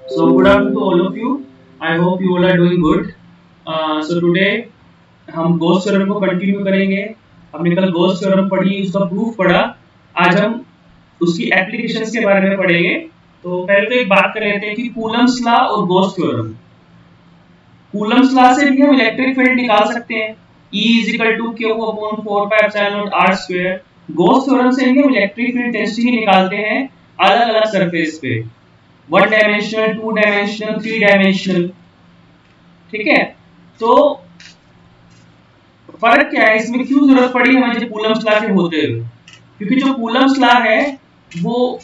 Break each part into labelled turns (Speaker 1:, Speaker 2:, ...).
Speaker 1: So good afternoon to all of you. I hope you all are doing good. So today हम गोस theorem को continue करेंगे। हमने कल गोस theorem पढ़ी, उसका प्रूफ पढ़ा। आज हम उसकी एप्लीकेशंस के बारे में पढ़ेंगे। तो पहले तो एक बात कर लेते हैं कि कूलम्स लॉ और गोस थ्योरम। कूलम्स लॉ से भी हम इलेक्ट्रिक फील्ड निकाल सकते हैं। E = Q/4πε0r²। गोस थ्योरम से भी हम इलेक्ट्रिक फील्ड डेंसिटी निकालते हैं अलग-अलग सरफेस पे। 1 डायमेंशनल, 2 डायमेंशनल, 3 डायमेंशनल। ठीक है, तो फर्क क्या है इसमें, क्यों जरूरत पड़ी हमें जो कूलम्स लॉ के होते हुए? क्योंकि जो कूलम्स लॉ है वो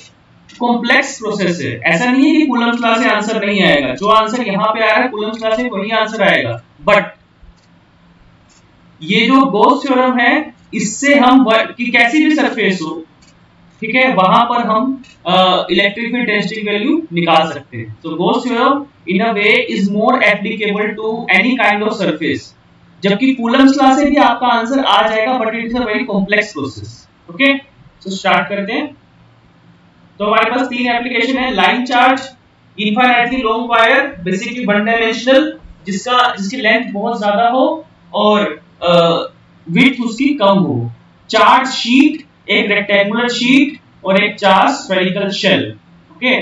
Speaker 1: कॉम्प्लेक्स प्रोसेस है। ऐसा नहीं है कि कूलम्स लॉ से आंसर नहीं आएगा। जो आंसर यहाँ पे आ रहा है कूलम्स लॉ से वही आंसर आएगा। बट ये जो गॉस थ्योरम है, इससे हम कि कैसी भी सरफेस हो, ठीक है, वहां पर हम इलेक्ट्रिक फील्ड डेंसिटी वैल्यू निकाल सकते हैं। तो Gauss theorem in a way is more applicable to any kind of surface, जबकि कूलम्स लॉ से भी आपका आंसर आ जाएगा, but it is a very complex process. Okay, so start करते हैं। तो हमारे पास तीन एप्लीकेशन है। Line charge, infinitely long wire, basically one dimensional, जिसकी लेंथ बहुत ज्यादा हो और विड्थ उसकी कम हो। चार्ज शीट, एक रेक्टेंगुलर शीट और एक चार्ज स्फेरिकल शेल। ओके,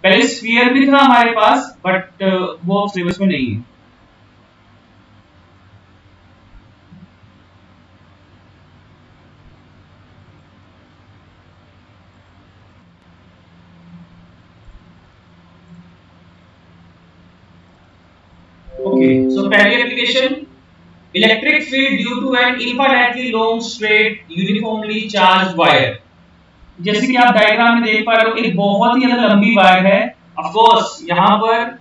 Speaker 1: पहले स्फीयर भी था हमारे पास, बट वो सिलेबस में नहीं है। ओके, सो पहली application, electric field due to an infinitely long straight uniformly charged wire. जैसे कि आप डायग्राम में देख पा रहे हो, एक बहुत ही ज्यादा लंबी वायर है। ऑफ कोर्स यहाँ पर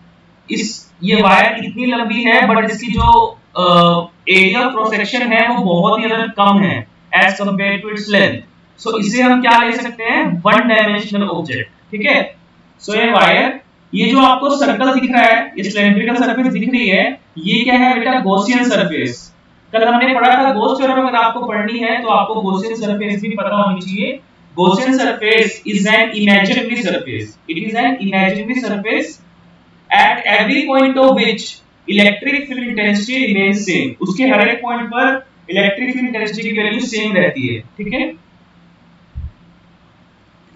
Speaker 1: ये वायर इतनी लंबी है, बट इसकी जो एरिया ऑफ क्रॉस सेक्शन है वो बहुत ही ज्यादा कम है as compare to its length. So इसे हम क्या ले सकते हैं, वन डायमेंशनल ऑब्जेक्ट। ठीक है, सो ये वायर, ये जो आपको सर्कल दिख रहा है, ये सिलेंड्रिकल सरफेस दिख रही है, ये क्या है बेटा, गॉसियन सरफेस। कल हमने पढ़ा था गॉस थ्योरम, अगर आपको पढ़नी है तो आपको गॉसियन सरफेस भी पता होनी चाहिए। Gaussian surface is an imaginary surface. It is an imaginary surface at every point of which electric field intensity remains same. उसके हर एक पॉइंट पर इलेक्ट्रिक फील्ड इंटेंसिटी की वैल्यू सेम रहती है। ठीक है,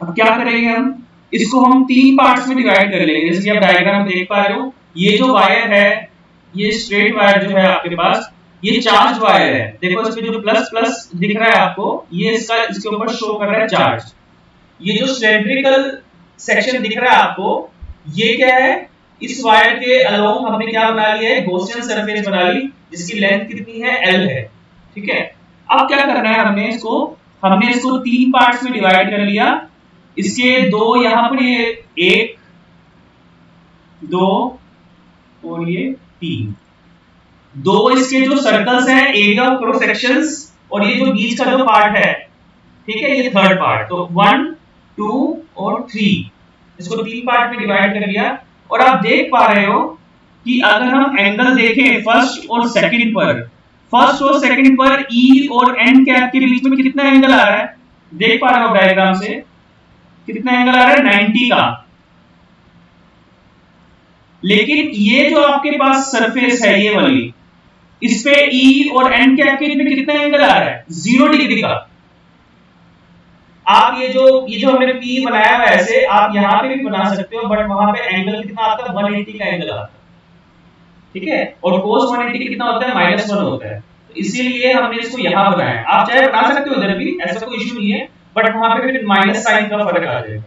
Speaker 1: अब क्या करेंगे हम, इसको हम तीन पार्ट्स में डिवाइड कर लेंगे। जैसे कि आप डायग्राम देख पा रहे हो, ये जो वायर है, ये स्ट्रेट वायर जो है आपके पास, ये चार्ज वायर है। देखो इसमें जो प्लस प्लस दिख रहा है आपको, ये इसके ऊपर शो कर रहा है चार्ज। ये जो सिलेंड्रिकल सेक्शन दिख रहा है आपको, ये क्या है, इस वायर के अलोंग हमने क्या बना लिया है, गॉसियन सरफेस बना ली, जिसकी लेंथ कितनी है, L है। ठीक है, अब क्या करना है, हमने इसको तीन पार्ट्स में डिवाइड कर लिया। इसके दो यहाँ पर, ये एक, दो और ये तीन, दो इसके जो सर्कल्स हैं, एरिया ऑफ क्रॉस सेक्शंस, और ये जो बीच का जो पार्ट है, ठीक है, ये थर्ड पार्ट। तो 1, 2 और 3, इसको तीन पार्ट में डिवाइड कर लिया। और आप देख पा रहे हो कि अगर हम एंगल देखें फर्स्ट और सेकंड पर E और N कैप के बीच में कितना एंगल आ रहा है, देख पा रहे हो डायग्राम से, कितना एंगल आ रहा है, 90 का। लेकिन ये जो आपके पास सरफेस है, ये वाली, इस पे E और N कैप के बीच में कितना एंगल आ रहा है, 0 डिग्री का। आप ये जो हमने P बनाया हुआ है, ऐसे आप यहाँ पे भी बना सकते हो, बट वहां पे एंगल कितना आता है, 180 का एंगल आता है। ठीक है, और cos 180 कितना होता है, -1 होता है। तो इसीलिए हमने इसको यहाँ बनाया। आप चाहे बना सकते हो इधर भी, ऐसा कोई इशू नहीं है, बट वहां पे फिर माइनस साइन का फर्क आ जाएगा।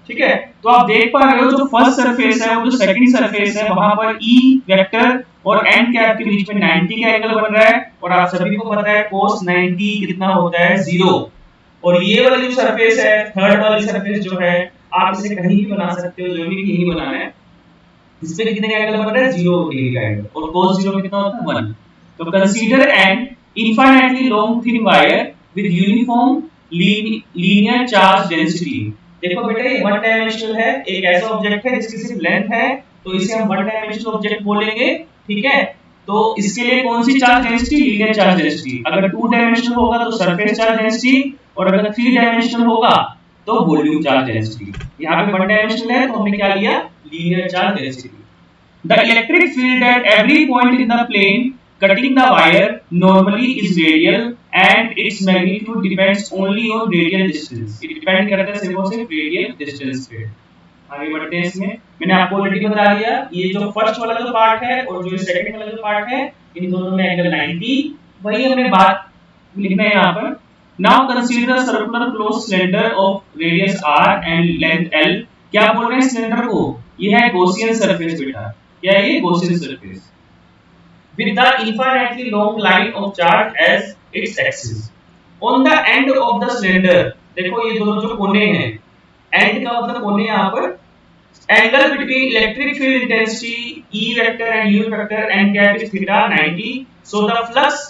Speaker 1: ठीक है, तो आप देख पा रहे हो जो फर्स्ट सरफेस है और जो सेकंड सरफेस है, वहां पर E वेक्टर और N कैप के बीच में 90 का एंगल बन रहा है। और आप सभी को पता है cos 90 कितना होता है, 0। और ये वाली जो सरफेस है, थर्ड वाली सरफेस जो है, आप इसे कहीं भी बना सकते हो, जो भी कहीं बनाना है। इस पे कितने का एंगल बन रहा है, 0 डिग्री का एंगल, और cos 0 कितना होता है, 1। तो consider N infinitely long thin wire with uniform linear charge density. देखो बेटा, ये वन डायमेंशनल है, एक ऐसा ऑब्जेक्ट है जिसकी सिर्फ लेंथ है, तो इसे हम वन डायमेंशनल ऑब्जेक्ट बोलेंगे। ठीक है, तो इसके लिए कौन सी charge density, linear charge density. अगर टू डायमेंशनल होगा तो सरफेस चार्ज डेंसिटी, और अगर थ्री डायमेंशनल होगा तो वॉल्यूम चार्ज डेंसिटी। यहाँ पे वन डायमेंशनल है तो हमने क्या लिया, linear charge density. The electric field at every point in the plane cutting the wire normally is radial and its magnitude depends only on radial distance. It depend करता है सिर्फ और सिर्फ radial distance पे। आगे बढ़ते हैं इसमें। मैंने आपको ऑलरेडी बता दिया, ये जो फर्स्ट वाला जो पार्ट है और जो सेकंड वाला जो पार्ट है, इन दोनों में एंगल 90, वही हमें बात लिखना है यहाँ पर। Now consider a circular closed cylinder of radius r and length l। क्या बोल रहे हैं सिलेंडर को, ये है गॉसियन सरफेस बेटा, क्या ये Gaussian surface with the infinitely long line of charge as its axis on the end of the cylinder। देखो ये दोनों जो कोने हैं, एंड का मतलब कोने यहाँ पर, angle between electric field intensity E vector and U vector n cap is theta 90, so the flux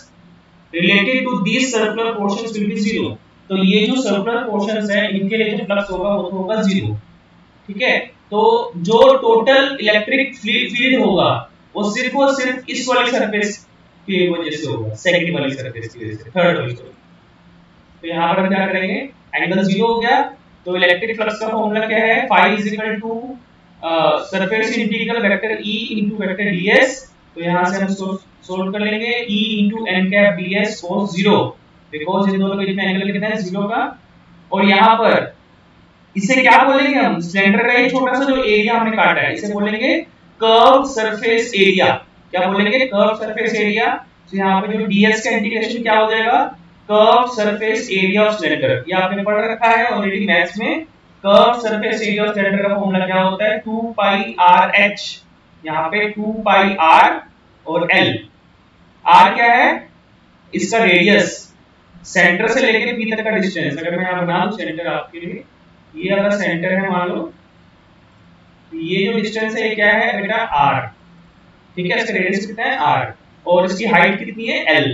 Speaker 1: related to these circular portions will be zero। तो ये जो सर्कुलर पोर्शंस हैं इनके लिए जो फ्लक्स होगा वो तो होगा जीरो, ठीक है। तो जो टोटल इलेक्ट्रिक फील्ड होगा वो सिर्फ और सिर्फ इस वाली सरफेस की वजह से होगा, सेकंड वाली सरफेस की वजह से, थर्ड वाली। तो यहाँ पर हम क्या करेंगे, एंगल जीरो हो गया तो इलेक्ट्रिक फ्लक्स का फॉर्मूला क्या है, phi is equal to surface integral vector E into vector ds। तो यहाँ से हम सोल्व कर लेंगे E into n cap ds cos 0, because in दोनों के बीच में एंगल कितना है, जीरो का। और यहाँ पर इसे क्या बोलेंगे हम, सिलेंडर का ये छोटा सा जो एरिया हमने काटा है इसे बोलेंगे कर्व सरफेस एरिया। क्या बोलेंगे, कर्व सरफेस एरिया। तो यहाँ पे जो ds का इंटीग्रेशन क्या हो जाएगा, curve surface area of cylinder. ये आपने पढ़ रखा है ऑलरेडी मैथ्स में। Curve surface area of cylinder का फॉर्मूला क्या होता है, 2 पाई r h। यहाँ पे 2 पाई r और l, r क्या है, इसका रेडियस, सेंटर से लेके b तक का डिस्टेंस। अगर मैं यहाँ बना दूं सेंटर आपके लिए, ये अगर सेंटर है मान लो, ये जो डिस्टेंस है ये क्या है बेटा, r, ठीक है। इसका रेडियस कितना है r, और इसकी हाइट कितनी है l।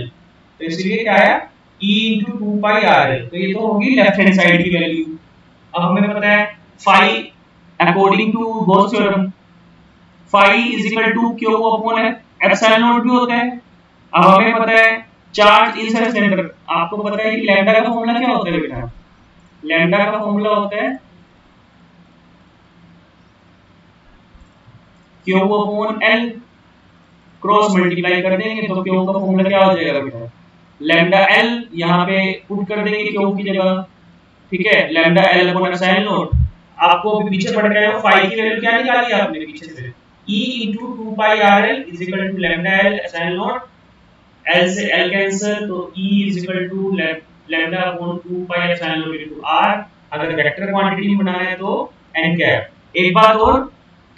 Speaker 1: तो इसलिए क्या है E into 2 pi RL। तो ये तो होगी लेफ्ट हैंड साइड की वैल्यू। अब हमें पता है phi according to Gauss theorem phi is equal to q upon epsilon naught भी होता है। अब हमें पता है चार्ज इनसाइड सिलेंडर, आपको पता है कि लैम्डा का फॉर्मूला क्या होता है बेटा, लैम्डा का फॉर्मूला होता है q upon l, cross multiply कर देंगे तो q का फॉर्मूला क्या हो जाएगा बेटा, लैम्डा l, यहाँ पे पुट कर देंगे q की जगह, ठीक है, lambda l upon epsilon not. आपको अभी पीछे पढ़ के आए हो, फाई की वैल्यू क्या निकाली है आपने पीछे से, E into 2 pi RL is equal to lambda L epsilon not, L से L कैंसिल तो E is equal to lambda upon 2 pi epsilon not into R। अगर वेक्टर क्वांटिटी में बनाना है तो n कैप। एक बात और,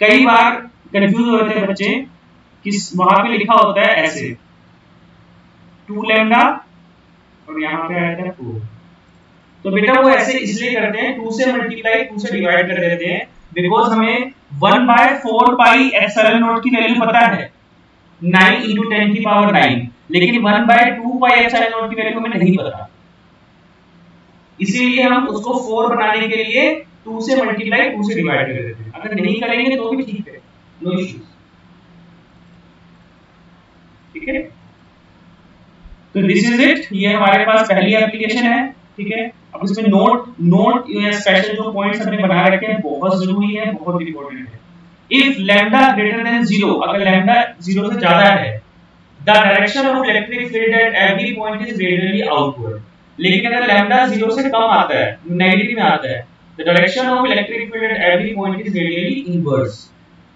Speaker 1: कई बार कंफ्यूज हो जाते हैं बच्चे कि वहां पे लिखा होता है ऐसे 2 लैम्डा और यहाँ पे आता है 4। तो बेटा वो ऐसे इसलिए करते हैं, 2 से मल्टीप्लाई 2 से डिवाइड कर देते हैं, बिकॉज़ हमें 1/4 पाई एप्सिलॉन नॉट की वैल्यू पता है 9 into 10 की पावर 9, लेकिन 1/2 पाई एप्सिलॉन नॉट की वैल्यू हमें नहीं पता। इसीलिए हम उसको 4 बनाने के लिए 2 से मल्टीप्लाई 2 से डिवाइड कर देते हैं। अगर नहीं करेंगे तो भी ठीक है, नो इश्यूज, ठीक है। तो दिस इज इट, ये हमारे पास पहली एप्लीकेशन है, ठीक है। अब इसमें नोट या स्पेशल जो पॉइंट्स हमने बना रखे हैं बहुत जरूरी है, बहुत इंपॉर्टेंट है। इफ लैम्डा ग्रेटर देन 0, अगर लैम्डा 0 से ज्यादा है, the direction of electric field at every point is radially outward. लेकिन अगर लैम्डा 0 से कम आता है, नेगेटिव में आता है, the direction of electric field at every point is radially inverse.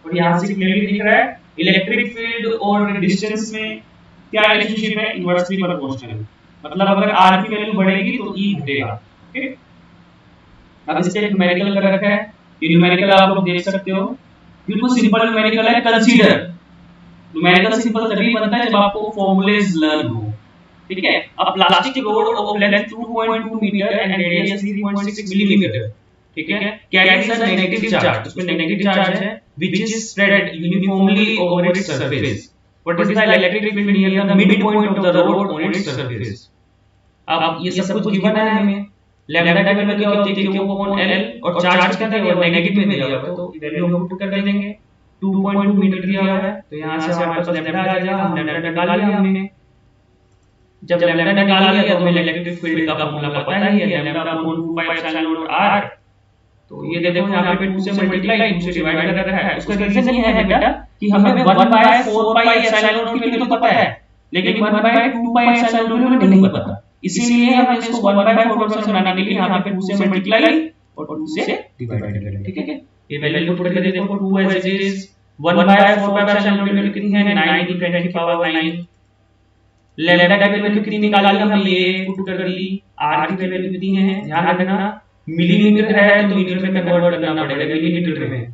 Speaker 1: और यहां से क्लियरली दिख रहा है इलेक्ट्रिक फील्ड और डिस्टेंस में क्या रिलेशनशिप है, इनवर्सली प्रोपोर्शनल। मतलब अगर r की वैल्यू बढ़ेगी तो E घटेगा, ओके। अब इससे एक न्यूमेरिकल कर रखा है, ये न्यूमेरिकल आप लोग देख सकते हो, बिल्कुल सिंपल न्यूमेरिकल है। कंसीडर, न्यूमेरिकल सिंपल तभी बनता है जब आपको फॉर्मूलेज लर्न हो, ठीक है। A plastic rod of length 2.2 metre and radius 3.6 millimetre, ठीक है, कैरीज अ नेगेटिव चार्ज, उसमें नेगेटिव चार्ज है, which is spread uniformly over its surface. What is the electric field near the midpoint of the road on its surface? अब ये सब कुछ given है हमें, लैम्डा की वैल्यू क्या होती है q upon l, और चार्ज कितना दिया हुआ है, नेगेटिव में दिया हुआ है, तो वैल्यू हम पुट कर देंगे, 2.2 मीटर दिया हुआ है, तो यहां से हमारे पास लैम्डा आ जाएगा। हम लैम्डा निकाल लिया हमने, जब लैम्डा निकाल लिया तो हमें इलेक्ट्रिक फील्ड का फॉर्मूला पता ही है, lambda upon 2 pi epsilon not r। तो ये देखो यहाँ पे 2 से मल्टीप्लाई 2 से डिवाइड कर रखा है। उसका रीजन ये है बेटा कि हमें 1/4 पाई एप्सिलॉन नॉट के लिए तो पता है, लेकिन 1/2 पाई एप्सिलॉन नॉट हमें नहीं पता। इसीलिए हमने इसको 1/4 वर्सेस बनाने के लिए यहाँ पे 2 से मल्टीप्लाई और 2 से डिवाइड कर रहे हैं। ठीक है, ये वैल्यू पुट करके देखो 2 as it is 1/4 pi epsilon naught की कितनी है 9 × 10⁻⁹। लैम्डा की वैल्यू कितनी निकाली हमने, ये पुट कर दी। r की वैल्यू कितनी है, ध्यान रखना मिलीमीटर है तो मीटर में कन्वर्ट करना पड़ेगा मिलीमीटर में।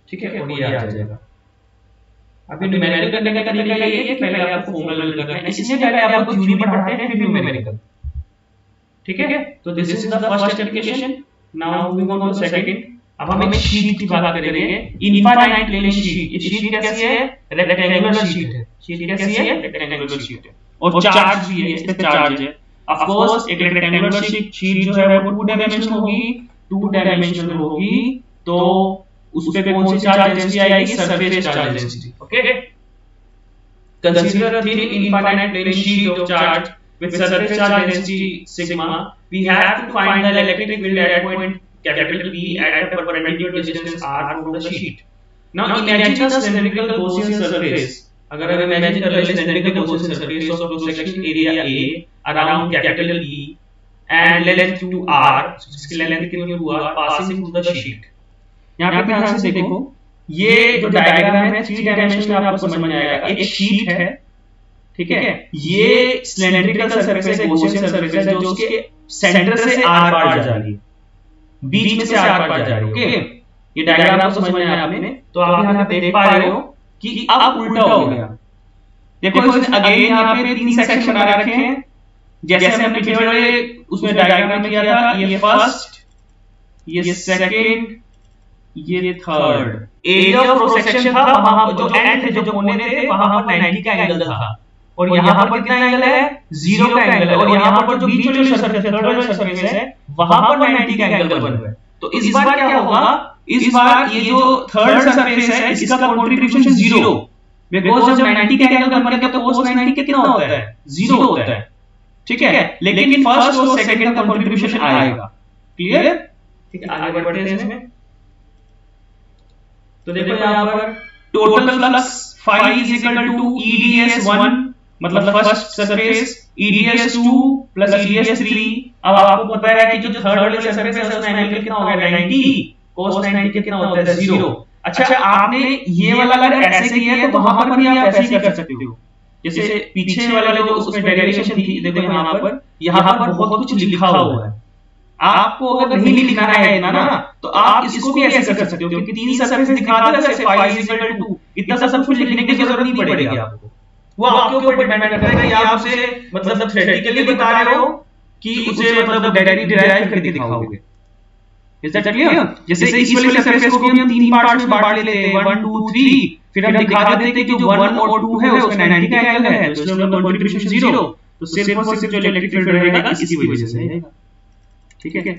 Speaker 1: ठीक है, और ये आ जाएगा। अभी न्यूमेरिकल करने का तरीका ये है कि पहले आपको फॉर्मूला लगाना है, इसलिए पहले आपको थ्योरी पढ़ाते हैं फिर न्यूमेरिकल। ठीक है, तो this is the first application. Now moving on to second. अब हम एक शीट की बात करेंगे, इनफाइनाइट प्लेन शीट। ये शीट कैसी है, रेक्टेंगुलर शीट है। शीट कैसी है, रेक्टेंगुलर शीट है और चार्ज भी है, इस पे चार्ज है। ऑफ कोर्स एक रेक्टेंगुलर शीट जो है वो 2 डायमेंशनल होगी, 2 डायमेंशनल होगी तो उस पे कौन सी चार्ज डेंसिटी आएगी, surface charge density. Okay, consider a thin infinite plane sheet of charge with surface charge density sigma. We have to find the electric field at point capital P at a perpendicular distance r from the sheet. Now imagine the cylindrical Gaussian surface. अगर हम imagine कर लें cylindrical Gaussian surface of cross section area A around capital E and length 2r, इसकी length कितनी 2r passing through the sheet. यहाँ पे ध्यान से देखो, ये जो डायग्राम है 3 डायमेंशन में आपको समझ में आएगा। एक शीट है, ठीक है, ये सिलेंड्रिकल सरफेस है, गॉसियन सरफेस है जो उसके सेंटर से आर पार जा रही है, बीच में से आर पार जा रही है। ओके, ये डायग्राम आपको समझ में आया आपने, तो आप यहां पे देख पा रहे हो कि अब उल्टा हो गया। देखो इसने अगेन यहां पे 3 सेक्शन बना रखे हैं, जैसे हमने पिछले वाले उसमें डायग्राम में किया था। ये फर्स्ट, ये सेकंड, ये third. Area of cross section था वहां जो एंड थे, जो कोने थे, वहां पर 90 का एंगल था और यहाँ पर कितना एंगल है, 0 का एंगल है। और यहाँ पर जो बीच वाली सरफेस है, थर्ड वाली सरफेस है, वहां पर 90 का एंगल बन रहा है। तो इस बार क्या होगा, इस बार ये जो थर्ड सरफेस है इसका कंट्रीब्यूशन 0, बिकॉज़ जब 90 का एंगल बन गया तो cos 90 कितना होता है, 0 होता है। ठीक है, लेकिन फर्स्ट और सेकंड का कंट्रीब्यूशन आएगा। क्लियर? ठीक है, आगे बढ़ते हैं इसमें। तो देखो यहाँ पर total flux phi is equal to EDS1 मतलब first surface, EDS2 plus EDS3। अब आपको पता है कि जो थर्ड वाली सरफेस है उसमें एंगल कितना होगा 90, cos 90 कितना होता है 0। अच्छा, आपने ये वाला अगर ऐसे किया है तो वहां पर भी आप ऐसे ही कर सकते हो, जैसे पीछे वाला जो उसमें डेरिवेशन थी। देखो यहाँ पर बहुत कुछ लिखा हुआ है। आपको अगर नहीं लिखना है इतना ना, तो आप इसको भी ऐसे कर सकते हो, क्योंकि 3 सरफेस दिखा दो जैसे phi is equal to, इतना सब कुछ लिखने की जरूरत नहीं पड़ेगी आपको। वो आपके ऊपर डिपेंड करता है कि आप उसे मतलब थ्योरेटिकली बता रहे हो कि उसे मतलब डायरेक्टली डिराइव करके दिखाओगे। Is that clear? जैसे इस वाली सरफेस को भी हम 3 पार्ट्स में बांट लेते हैं, 1 2 3, फिर हम दिखा देते हैं कि जो 1 और 2 है उसमें 90 का एंगल है, तो इसमें कंट्रीब्यूशन 0, तो सिर्फ और सिर्फ जो इलेक्ट्रिक फील्ड रहेगा इसकी वजह से रहेगा। ठीक है,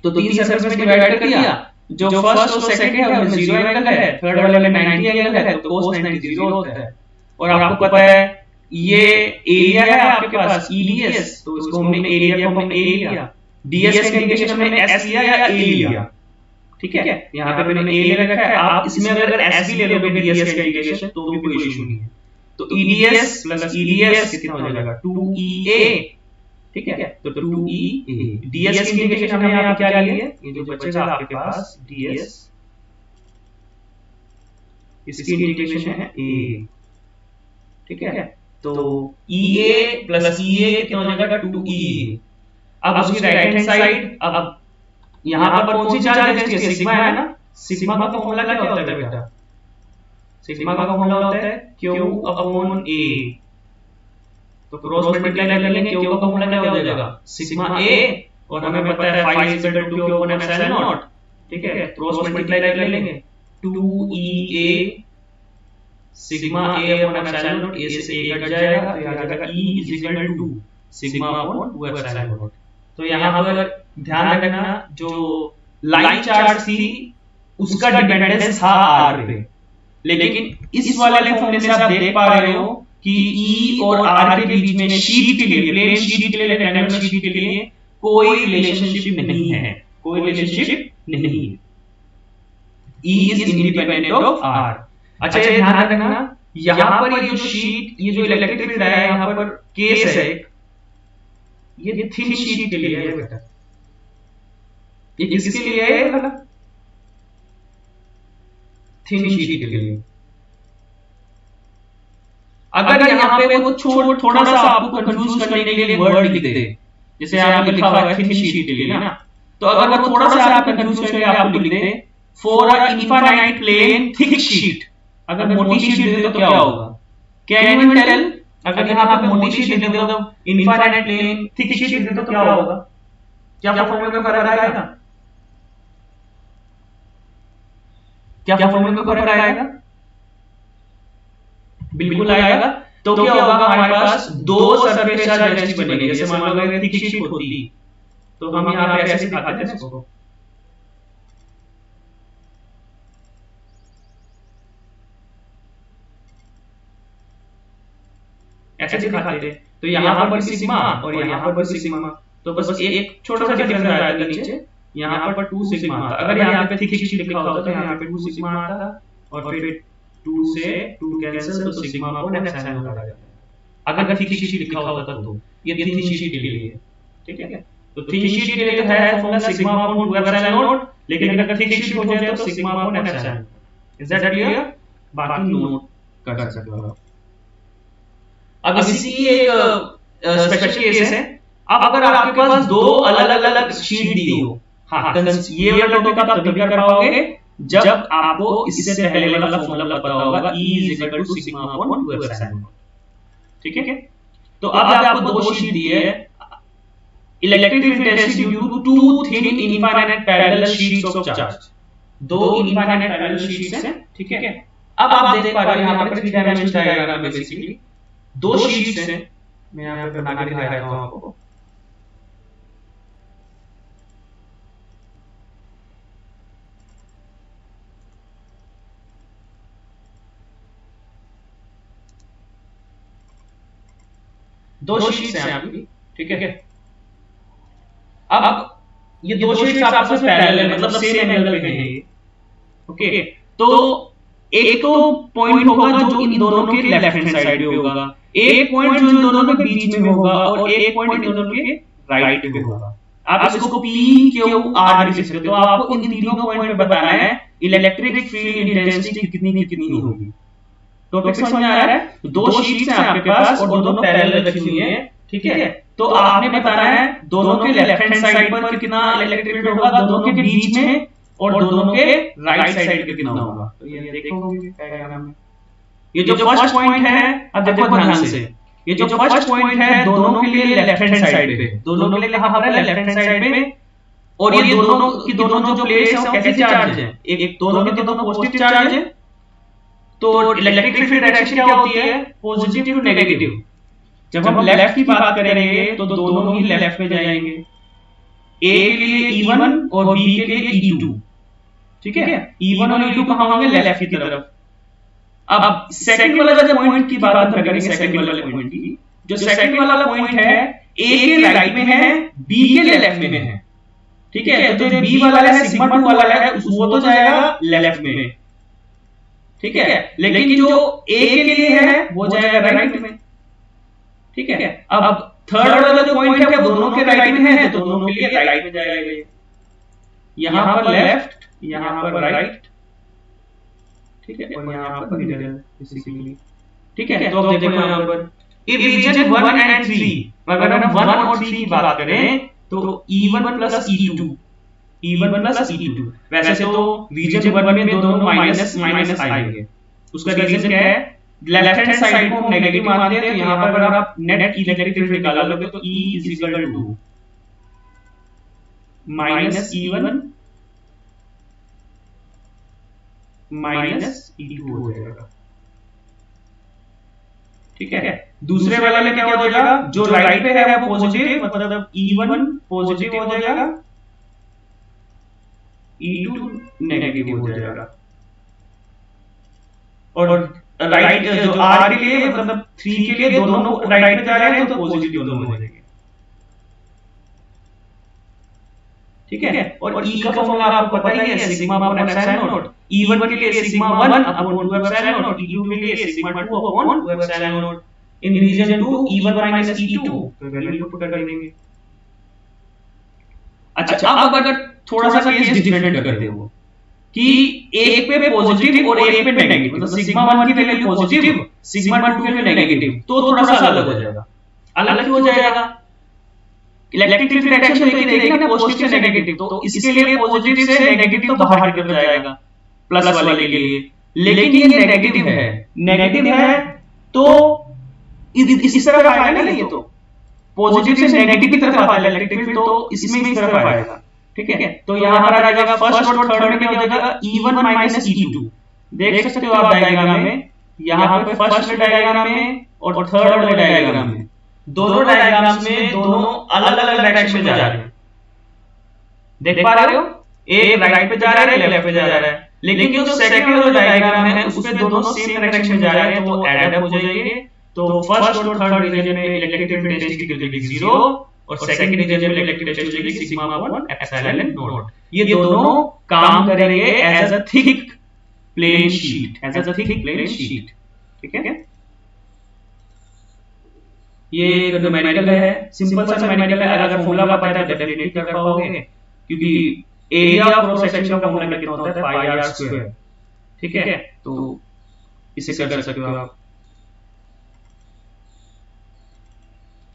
Speaker 1: तो 3 सरफेस में डिवाइड कर दिया। जो फर्स्ट और सेकंड है उसमें 0 एंगल है, थर्ड वाले में 90 एंगल है, तो cos 90 0 होता है। और आपको पता है ये एरिया है आपके पास EDS, तो इसको हमने एरिया को हमने A लिया, DS का इंडिकेशन हमने S लिया या A लिया। ठीक है, यहाँ पे मैंने A ले रखा है। आप इसमें अगर S भी ले लोगे DS का इंडिकेशन तो भी कोई इशू नहीं है। तो EDS प्लस EDS कितना हो जाएगा 2EA। ठीक है, तो 2EA। DS की इंडिकेशन हमने यहाँ क्या लिया, ये जो बचेगा आपके पास DS, इसकी इंडिकेशन है A। ठीक है, तो EA प्लस EA कितना हो जाएगा 2EA। अब उसकी राइट हैंड साइड, अब यहाँ पर कौन सी चार्ज डेंसिटी है, सिग्मा है ना। सिग्मा का फॉर्मूला क्या होता है बेटा, सिग्मा का फॉर्मूला होता है Q अपॉन A। तो क्रॉस मल्टीप्लाई कर लेंगे, Q का फॉर्मूला क्या हो जाएगा सिग्मा A, और हमें पता है phi is equal to Q upon epsilon not. ठीक है, क्रॉस मल्टीप्लाई कर लेंगे 2EA sigma A upon epsilon not, A से A कट जाएगा तो आ जाएगा E is equal to sigma upon 2 epsilon not. तो यहाँ पर ध्यान रखना जो लाइन चार्ज थी उसका डिपेंडेंस था R पे, लेकिन इस वाले फॉर्मूले से आप देख पा रहे हो कि E और R के बीच में शीट के लिए, प्लेन शीट के लिए, रेक्टेंगुलर शीट के लिए कोई रिलेशनशिप नहीं है, कोई रिलेशनशिप नहीं है। E is independent of R। अच्छा ये ध्यान रखना, यहाँ पर ये जो शीट, ये जो इलेक्ट्रिक फील्ड है, यहाँ पर केस है, ये थिन शीट के लिए है बेटा। ये किसके लिए है बेटा? थिन शीट के लिए। अगर यहाँ पे वो थोड़ा सा आपको कंफ्यूज करने के लिए वर्ड लिख दे, जैसे यहाँ पे लिखा हुआ है थिन शीट के लिए ना, तो अगर वो थोड़ा सा आपको कंफ्यूज करने के लिए आपको लिख दे for a infinite plane thick sheet, अगर मोटी शीट दे दे तो क्या होगा? Can you tell? अगर यहाँ पे मोटी शीट दे दो, इनफाइनाइट प्लेन थिक शीट दे दो तो क्या होगा? क्या फॉर्मूले में फर्क आएगा? क्या फॉर्मूले में फर्क आएगा? बिल्कुल आएगा। तो क्या होगा, हमारे पास दो सरफेस चार्ज डेंसिटी बनेगी। जैसे मान लो अगर थिक शीट होती तो हम यहाँ पे ऐसे दिखाते हैं इसको, ऐसे दिखाते, तो यहाँ पर सिग्मा और यहाँ पर सिग्मा, तो बस एक छोटा सा डिफरेंस आया था नीचे, यहाँ पर 2 सिग्मा आता। अगर यहाँ पे थिक शीट लिखा होता तो यहाँ पे 2 सिग्मा आता और फिर 2 से 2 कैंसिल, तो सिग्मा अपॉन एप्सिलॉन आ जाता। अगर थिक शीट लिखा होता तो ये थिन शीट के लिए है, ठीक है। तो थिन शीट के लिए तो है formula sigma upon 2 epsilon not, लेकिन अगर थिक शीट हो जाए तो sigma upon epsilon. Is that clear? बाकी नोट कर सकते हो। अब इसी एक स्पेशल केस है। अब अगर आपके पास दो अलग-अलग शीट दी हो, हाँ, ये वाला टॉपिक आप तभी कर पाओगे जब आपको इससे पहले वाला फॉर्मूला पता होगा, E = सिग्मा अपॉन 2 एप्सिलॉन। ठीक है? तो अब आपको दो शीट दी है, electric field density due to two thin infinite parallel sheets of charge. दो इनफाइनाइट पैरेलल शीट्स हैं, ठीक है। अब आप देख पा रहे हो यहाँ पर 3 डायमेंशनल डायग्राम में बेसिकली दो शीट्स हैं। मैं यहाँ पे बना के दिखाता हूँ आपको। दो शीट्स हैं आपकी, ठीक है। अब ये दो शीट्स आपस में पैरेलल मतलब सेम एंगल पे हैं ये, ओके। तो एक तो पॉइंट होगा जो इन दोनों के लेफ्ट हैंड साइड पे होगा, एक पॉइंट जो इन दोनों के बीच में होगा और एक पॉइंट इन दोनों के राइट पे होगा। आप इसको P Q R लिख सकते हो। तो आपको इन तीनों पॉइंट पे बताना है इलेक्ट्रिक फील्ड इंटेंसिटी कितनी होगी। टॉपिक समझ में आ रहा है? दो शीट्स हैं आपके पास और दोनों पैरेलल रखी हुई हैं, ठीक है। तो आपने बताना है दोनों के लेफ्ट हैंड साइड पर कितना इलेक्ट्रिक फील्ड होगा, दोनों के बीच में और दोनों के राइट साइड पे कितना होगा। तो ये देखोगे डायग्राम में, ये जो फर्स्ट पॉइंट है, अब देखो ध्यान से, ये जो फर्स्ट पॉइंट है दोनों के लिए लेफ्ट हैंड साइड पे, दोनों के लिए कहां पर है? लेफ्ट हैंड साइड पे। और ये दोनों की दोनों जो प्लेट्स हैं वो कैसे चार्ज हैं? एक दोनों के दोनों पॉजिटिव चार्ज हैं। तो इलेक्ट्रिक फील्ड डायरेक्शन क्या होती है? Positive to negative. जब हम लेफ्ट की बात करेंगे तो दोनों ही लेफ्ट में जाएंगे, ए के लिए E1 और बी के लिए E2, ठीक है। E1 और E2 कहां होंगे? लेफ्ट की तरफ। अब सेकंड वाला जो पॉइंट की बात हम करेंगे, सेकंड वाले पॉइंट की, जो सेकंड वाला पॉइंट है ए के राइट में है, बी के लेफ्ट में है, ठीक है। तो जो बी वाला है, सिग्मा 2 वाला है, वो तो जाएगा लेफ्ट में, ठीक है। लेकिन जो ए के लिए है वो जाएगा राइट में, ठीक है। अब थर्ड वाला जो पॉइंट है वो दोनों के राइट में है, तो दोनों के लिए राइट में जाएगा। यहां पर लेफ्ट, यहां पर राइट, ठीक है, और यहां पर मिडल बेसिकली, ठीक है। तो अब देखो यहां पर इफ रीजन 1 एंड 3, अगर हम 1 और 3 की बात करें तो E1 plus E2, E1 plus E2। वैसे तो रीजन 1 में दोनों माइनस माइनस आएंगे। उसका रीजन क्या है? लेफ्ट हैंड साइड को हम नेगेटिव मानते हैं, तो यहां पर अगर आप नेट इलेक्ट्रिक फील्ड निकालोगे तो E = minus E1 minus E2 हो जाएगा, ठीक है। दूसरे वाले में क्या हो जाएगा? जो राइट पे है वो पॉजिटिव, मतलब E1 पॉजिटिव हो जाएगा, E2 नेगेटिव हो जाएगा। और राइट जो R के लिए मतलब 3 के लिए दोनों राइट पे जा रहे हैं तो पॉजिटिव दोनों हो जाएंगे, ठीक है। और E का फॉर्मूला आपको पता ही है, sigma upon epsilon not. E1 के लिए sigma 1 upon 2 epsilon not, E2 के लिए sigma 2 upon 2 epsilon naught. In region 2 E1 minus E2 तो वैल्यू पुट कर देंगे। अच्छा, अब अगर थोड़ा सा केस डिफरेंट करते हो कि एक पे पॉजिटिव और एक पे नेगेटिव, मतलब सिग्मा 1 की वैल्यू पॉजिटिव, सिग्मा 2 की वैल्यू नेगेटिव, तो थोड़ा सा अलग हो जाएगा। अलग क्यों हो जाएगा? इलेक्ट्रिक फील्ड डायरेक्शन तो एक ही रहेगी ना, पॉजिटिव से नेगेटिव, तो इसके लिए पॉजिटिव से नेगेटिव तो बाहर की तरफ जाएगा प्लस वाले के लिए। लेकिन ये नेगेटिव है, नेगेटिव है तो इस तरफ आएगा ना, ये तो पॉजिटिव से नेगेटिव की तरफ आता है इलेक्ट्रिक फील्ड, तो इसमें इस तरफ आएगा। ठीक है, तो यहां पर आ जाएगा फर्स्ट और थर्ड में क्या हो जाएगा, E1 माइनस E2। देख सकते हो आप डायग्राम में, यहां पे फर्स्ट डायग्राम में और थर्ड वाले डायग्राम में, दोनों डायग्राम्स में दोनों अलग अलग डायरेक्शन में जा रहे हैं। देख पा रहे हो, एक राइट पे जा रहा है, एक लेफ्ट पे जा रहा है, लेकिन जो सेकंड वाला डायग्राम है उसमें दोनों सेम डायरेक्शन में जा रहे हैं, तो वो ऐड अप हो जाएंगे। तो फर्स्ट और थर्ड रीजन में इलेक्ट्रिक फील्ड इंटेंसिटी हो जाएगी 0 और सेकंड रीजन में इलेक्ट्रिक इंटेंसिटी हो जाएगी सिग्मा अपॉन एप्सिलॉन नॉट। ये दोनों काम करेंगे as a thick plane sheet, as a thick plane sheet. ठीक है, ये न्यूमेरिकल है, सिंपल सा न्यूमेरिकल है। अगर फॉर्मूला पता है तो डेफिनेटली कर पाओगे, क्योंकि एरिया ऑफ क्रॉस सेक्शन का फॉर्मूला कितना होता है, पाई आर स्क्वायर। ठीक है, तो इसे कर सकते हो आप।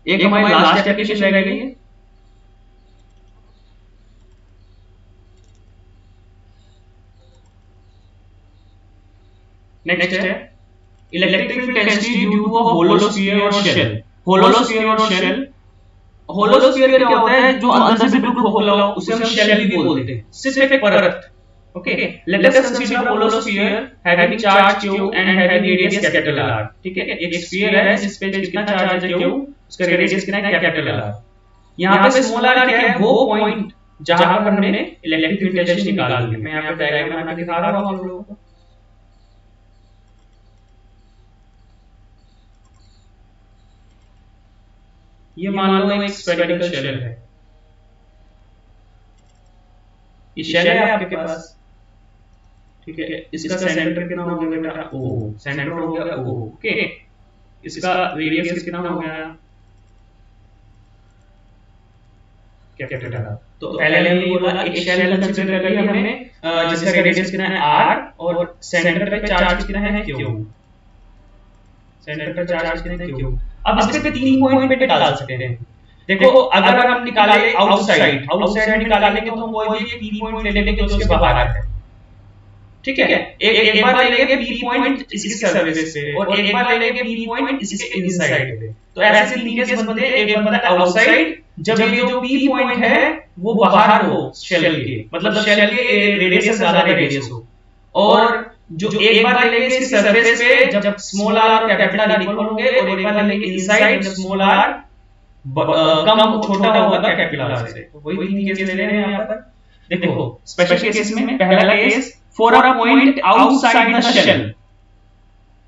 Speaker 1: एक हमारी लास्ट एप्लीकेशन रह गई है, नेक्स्ट है electric field intensity due to a hollow sphere और शेल। होलो स्फीयर और शेल, होलो स्फीयर क्या होता है, जो अंदर से बिल्कुल खोखला हो उसे हम शेल भी बोलते हैं, सिर्फ एक परत। Okay, let us consider hollow sphere having charge q and having radius capital r। ठीक है, एक स्फीयर है जिस पे कितना चार्ज है q, उसका रेडियस कितना है कैपिटल r। यहां पे स्मॉल r क्या है, वो पॉइंट जहां पर हमने इलेक्ट्रिक फील्ड इंटेंसिटी निकालनी है। मैं यहां पे डायग्राम बना के दिखा रहा हूं आप लोगों को। ये मान लो एक स्फेरिकल शेल है, ये शेल है आपके पास। ठीक है, इसका सेंटर कितना हो गया बेटा, O, सेंटर हो गया O। ओके, इसका रेडियस कितना हो गया कैपिटल R। तो पहले हमने बोला एक शेल कंसीडर कर लिया हमने, जिसका रेडियस कितना है R और सेंटर पे चार्ज कितना है Q। सेंटर पे चार्ज कितना है Q। अब इसके पे 3 पॉइंट पे डाल सकते हैं। देखो, अगर हम निकाले आउटसाइड में निकालेंगे तो हम कोई भी P पॉइंट ले लेंगे जो उसके बाहर है। ठीक है, एक बार ले लेंगे P पॉइंट इसकी सरफेस पे और एक बार ले लेंगे P पॉइंट इसके इनसाइड पे। तो ऐसे 3 केस बनते हैं, एक बनता है आउटसाइड जब ये जो P पॉइंट है वो बाहर हो शेल के, मतलब शेल के रेडियस से ज्यादा रेडियस हो, और जो एक बार ले लेंगे इसकी सरफेस पे जब स्मॉल r और कैपिटल R इक्वल होंगे, और एक बार ले लेंगे इनसाइड जब स्मॉल r कम छोटा होगा कैपिटल R से। तो वही 3 केस ले रहे हैं यहां पर। देखो, स्पेशल केस में पहला case for a point outside the shell,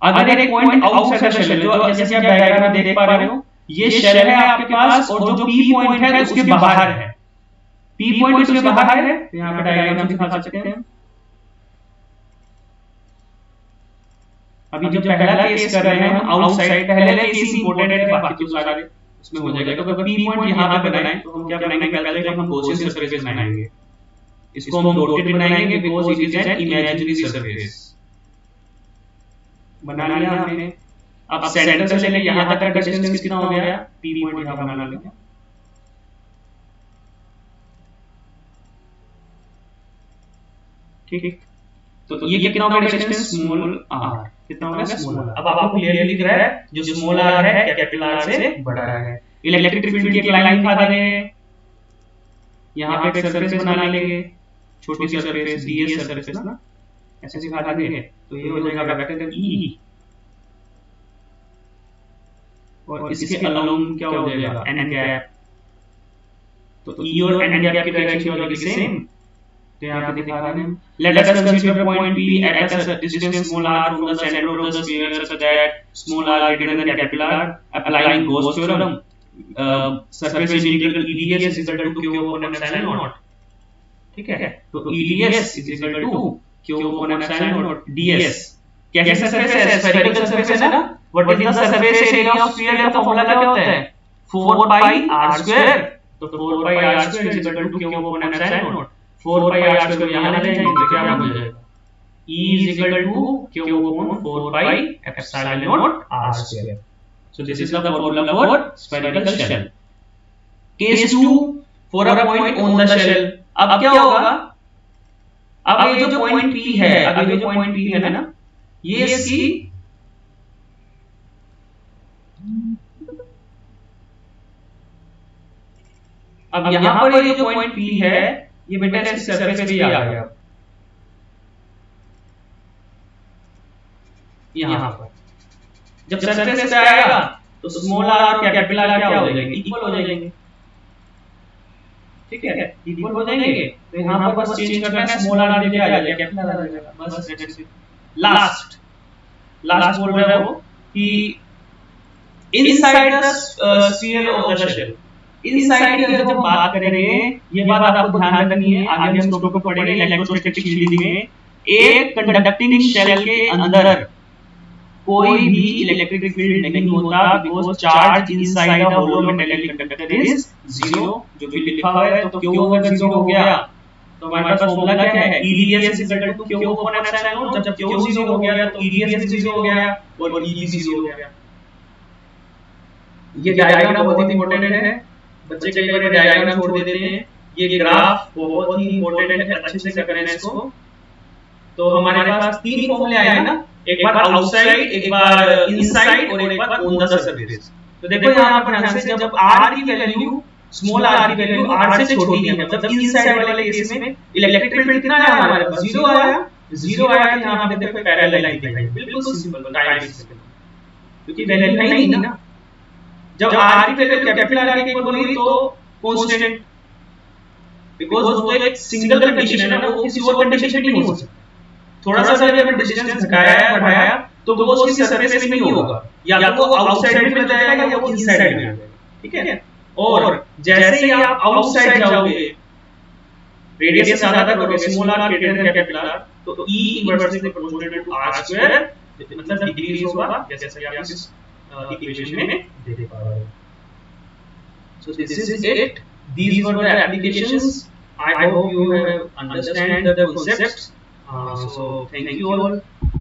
Speaker 1: अगर एक पॉइंट आउटसाइड द शेल, जो जैसे आप डायग्राम में देख पा रहे हो, ये शेल है आपके पास और जो P पॉइंट है उसके बाहर है, P पॉइंट उसके बाहर है। यहां पे डायग्राम में दिखा सकते हैं। अभी जो पहला केस कर रहे हैं हम आउटसाइड, पहले केस इंपॉर्टेंट है, बाकी तो सारे उसमें हो जाएगा। तो अगर P पॉइंट यहां पे बनाएं तो हम क्या बनाएंगे, पहले तो हम गॉसियन सरफेस बनाएंगे, इसको हम डॉटेड बनाएंगे because it is an imaginary surface. बना लिया हमने। अब सेंटर से लेके यहां तक का डिस्टेंस कितना हो गया, P पॉइंट यहां बना लेंगे। ठीक, तो ये कितना हो गया डिस्टेंस, स्मॉल r, कितना हो गया स्मॉल r। अब आपको क्लियरली दिख रहा है जो स्मॉल r है कैपिटल R से बड़ा है। इलेक्ट्रिक फील्ड की एक लाइन दिखा देंगे, यहां पे एक सरफेस बना लेंगे, छोटी सी सरफेस ds सरफेस ना, ऐसे दिखा देंगे। तो ये हो जाएगा वेक्टर E, और इसके अलोंग क्या हो जाएगा n कैप। तो E और n कैप की डायरेक्शन हो जाएगी सेम। तो यहां पे दिखा रहे हैं, late us consider point P at a distance small r from the center of the sphere such that small r greater than capital R, applying Gauss theorem, surface integral ds is equal to q upon epsilon naught। ठीक है। तो EDS is equal to Q upon epsilon naught DS। कैसी surface है? Spherical surface है ना। What is the surface area of sphere का formula क्या होता है? 4 पाई r स्क्वायर। तो 4 pi r square is equal to Q upon epsilon naught. 4 pi r square यहां ले जाएंगे तो क्या बन जाएगा? E is equal to Q upon 4 pi epsilon naught r square. So this is the formula for spherical shell. Case 2, for a point on the shell. अब क्या होगा? अब ये जो point P है, अब ये जो point P है ना, ये इसकी अब यहाँ पर ये जो point P है, ये बेटा इसकी सरफेस पे ही आ गया। यहाँ पर जब सरफेस पे आएगा तो स्मॉल r और कैपिटल R क्या हो जाएंगे? इक्वल हो जाएंगे, ठीक है, इक्वल हो जाएंगे। तो यहाँ पर बस चेंज करना है, स्मॉल r लेके आ जाएगा, कैपिटल R आ जाएगा, बस दैट्स इट। लास्ट बोल रहा है वो कि inside the sphere of the shell. Inside की जब हम बात करेंगे, ये बात आपको ध्यान रखनी है, आगे हम इसको पढ़ेंगे इलेक्ट्रोस्टैटिक शील्डिंग में। एक कंडक्टिंग शेल के अंदर कोई भी इलेक्ट्रिक फील्ड नहीं होता, because charge inside the hollow metallic conductor is 0। जो भी लिखा हुआ है तो Q अगर 0 हो गया तो हमारे पास फार्मूला क्या है? EDS is equal to Q upon epsilon naught. जब Q 0 हो गया तो EDS भी 0 हो गया और E भी 0 हो गया। ये डायग्राम बहुत ही इंपॉर्टेंट है, बच्चे कई बार डायग्राम छोड़ देते हैं। ये ग्राफ बहुत ही इंपॉर्टेंट है, अच्छे से करना है इसको। तो हमारे पास तीन फॉर्मूले आए हैं ना, एक बार आउटसाइड, एक बार इनसाइड और एक बार ऑन द सरफेस। तो देखो यहाँ पर ध्यान से, जब r की वैल्यू स्मॉल r की वैल्यू r से छोटी है, मतलब इनसाइड वाले केस में इलेक्ट्रिक फील्ड कितना आया हमारे पास? 0 आया। 0 आया तो यहाँ पे देखो पैरेलल लाइन दिखाई, बिल्कुल सिंपल टाइम सिंपल, क्योंकि वैल्यू है ही नहीं ना। जब r की वैल्यू कैपिटल R के इक्वल हुई तो कांस्टेंट, बिकॉज़ वो तो एक सिंगल कंडीशन है ना, वो किसी और कंडीशन पे नहीं हो सकता। थोड़ा सा भी अगर डिस्टेंस घटाया या बढ़ाया तो वो उसकी सरफेस में नहीं होगा, या तो वो आउटसाइड में जाएगा या वो इनसाइड में जाएगा, ठीक है। और जैसे ही आप आउटसाइड जाओगे, रेडियस ज्यादा करोगे, small r greater than capital R, तो E inversely proportional to r square, मतलब डिक्रीज होगा, जैसे कि आप इस इक्वेशन में देख पा रहे हो। So this is it. These were the applications. I hope you have understand the concepts. So thank you all.